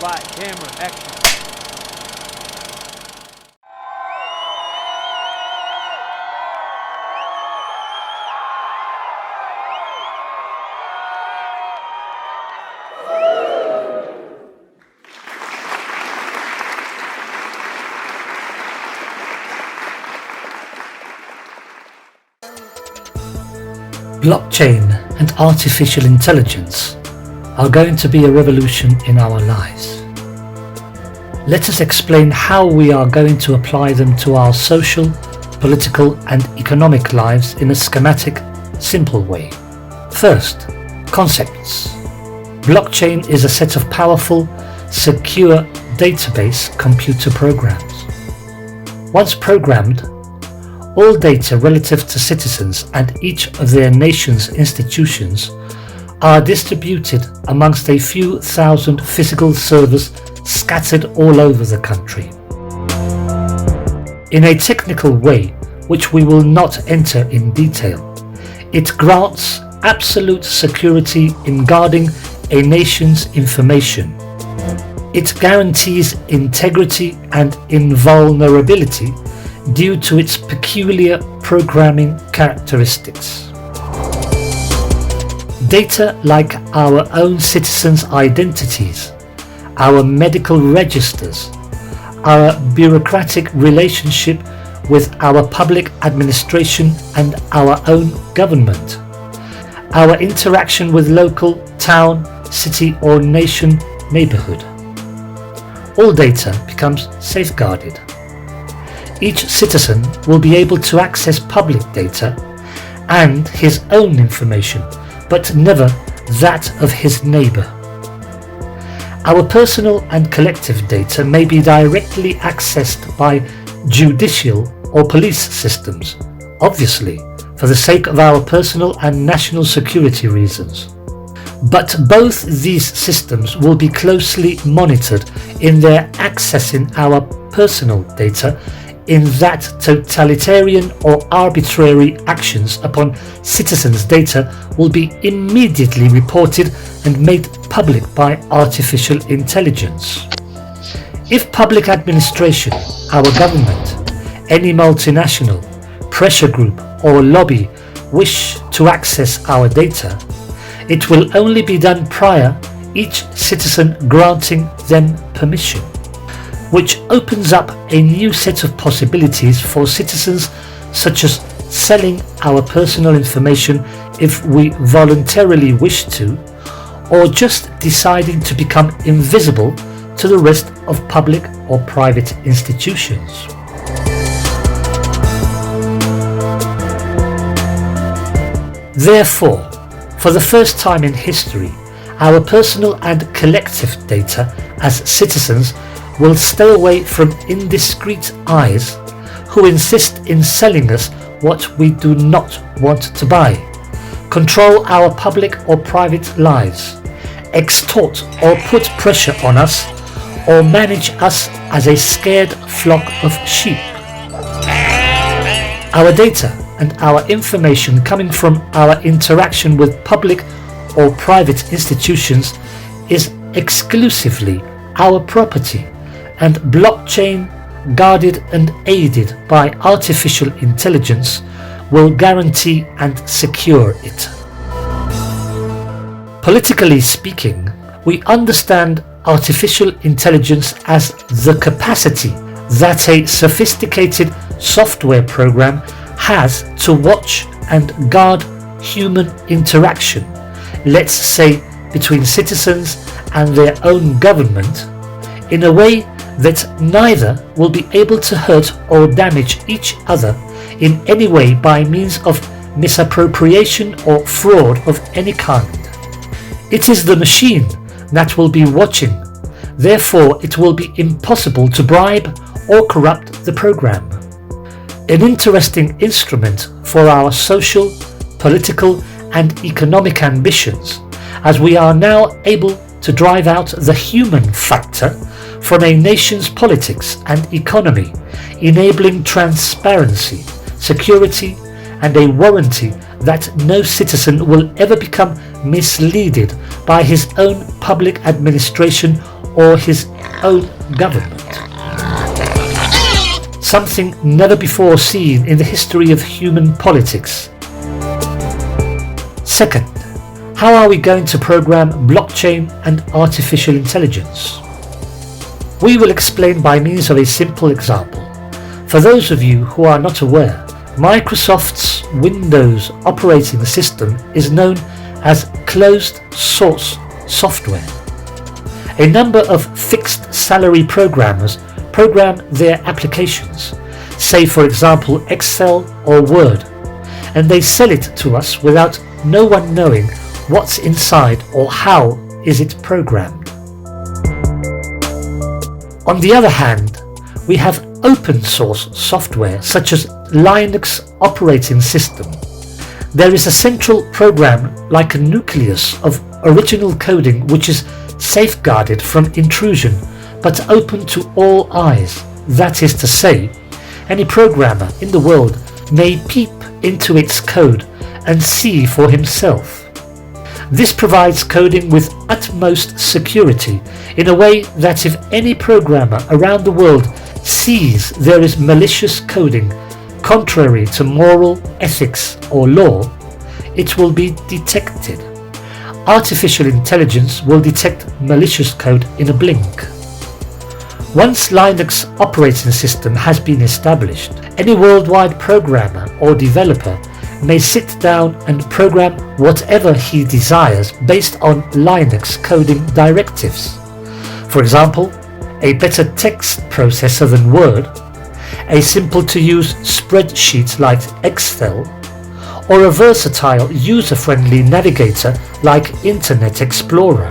Spot, camera, action. Blockchain and artificial intelligence are going to be a revolution in our lives. Let us explain how we are going to apply them to our social, political and economic lives in a schematic, simple way. First, concepts. Blockchain is a set of powerful, secure database computer programs. Once programmed, all data relative to citizens and each of their nation's institutions are distributed amongst a few thousand physical servers scattered all over the country. In a technical way, which we will not enter in detail, it grants absolute security in guarding a nation's information. It guarantees integrity and invulnerability due to its peculiar programming characteristics. Data like our own citizens' identities, our medical registers, our bureaucratic relationship with our public administration and our own government, our interaction with local, town, city or nation neighbourhood. All data becomes safeguarded. Each citizen will be able to access public data and his own information, but never that of his neighbour. Our personal and collective data may be directly accessed by judicial or police systems, obviously for the sake of our personal and national security reasons. But both these systems will be closely monitored in their accessing our personal data, in that totalitarian or arbitrary actions upon citizens' data will be immediately reported and made public by artificial intelligence. If public administration, our government, any multinational, pressure group or lobby wish to access our data, it will only be done prior each citizen granting them permission, which opens up a new set of possibilities for citizens, such as selling our personal information if we voluntarily wish to, or just deciding to become invisible to the rest of public or private institutions. Therefore, for the first time in history, our personal and collective data as citizens will stay away from indiscreet eyes who insist in selling us what we do not want to buy, control our public or private lives, extort or put pressure on us, or manage us as a scared flock of sheep. Our data and our information coming from our interaction with public or private institutions is exclusively our property, and blockchain, guarded and aided by artificial intelligence, will guarantee and secure it. Politically speaking, we understand artificial intelligence as the capacity that a sophisticated software program has to watch and guard human interaction, let's say between citizens and their own government, in a way that neither will be able to hurt or damage each other in any way by means of misappropriation or fraud of any kind. It is the machine that will be watching, therefore it will be impossible to bribe or corrupt the program. An interesting instrument for our social, political and economic ambitions, as we are now able to drive out the human factor from a nation's politics and economy, enabling transparency, security and a warranty that no citizen will ever become misleaded by his own public administration or his own government. Something never before seen in the history of human politics. Second, how are we going to program blockchain and artificial intelligence? We will explain by means of a simple example. For those of you who are not aware, Microsoft's Windows operating system is known as closed source software. A number of fixed salary programmers program their applications, say for example Excel or Word, and they sell it to us without no one knowing what's inside or how is it programmed. On the other hand, we have open source software such as Linux operating system. There is a central program like a nucleus of original coding which is safeguarded from intrusion but open to all eyes. That is to say, any programmer in the world may peep into its code and see for himself. This provides coding with utmost security in a way that if any programmer around the world sees there is malicious coding contrary to moral, ethics or law, it will be detected. Artificial intelligence will detect malicious code in a blink. Once Linux operating system has been established, any worldwide programmer or developer may sit down and program whatever he desires based on Linux coding directives. For example, a better text processor than Word, a simple to use spreadsheet like Excel, or a versatile user-friendly navigator like Internet Explorer.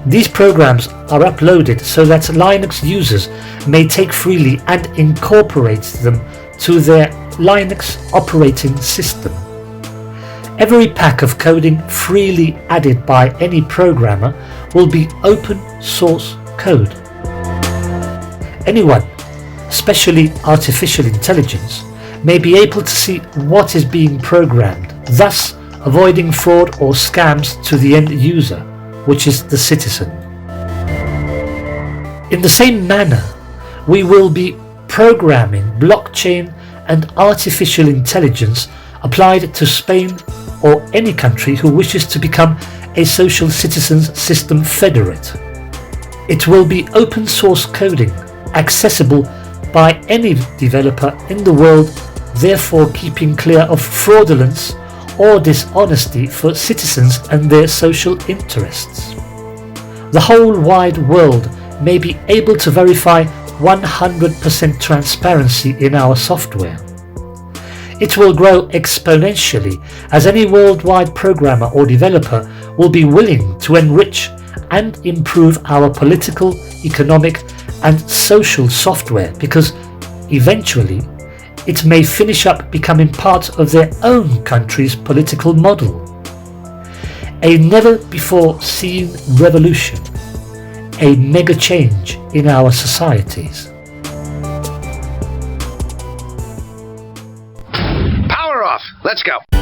These programs are uploaded so that Linux users may take freely and incorporate them to their Linux operating system. Every pack of coding freely added by any programmer will be open source code. Anyone, especially artificial intelligence, may be able to see what is being programmed, thus avoiding fraud or scams to the end user, which is the citizen. In the same manner, we will be programming blockchain and artificial intelligence applied to Spain or any country who wishes to become a social citizens system federate. It will be open source coding, accessible by any developer in the world, therefore keeping clear of fraudulence or dishonesty for citizens and their social interests. The whole wide world may be able to verify 100% transparency in our software. It will grow exponentially as any worldwide programmer or developer will be willing to enrich and improve our political, economic and social software, because eventually it may finish up becoming part of their own country's political model. A never before seen revolution, a mega change in our societies. Power off! Let's go!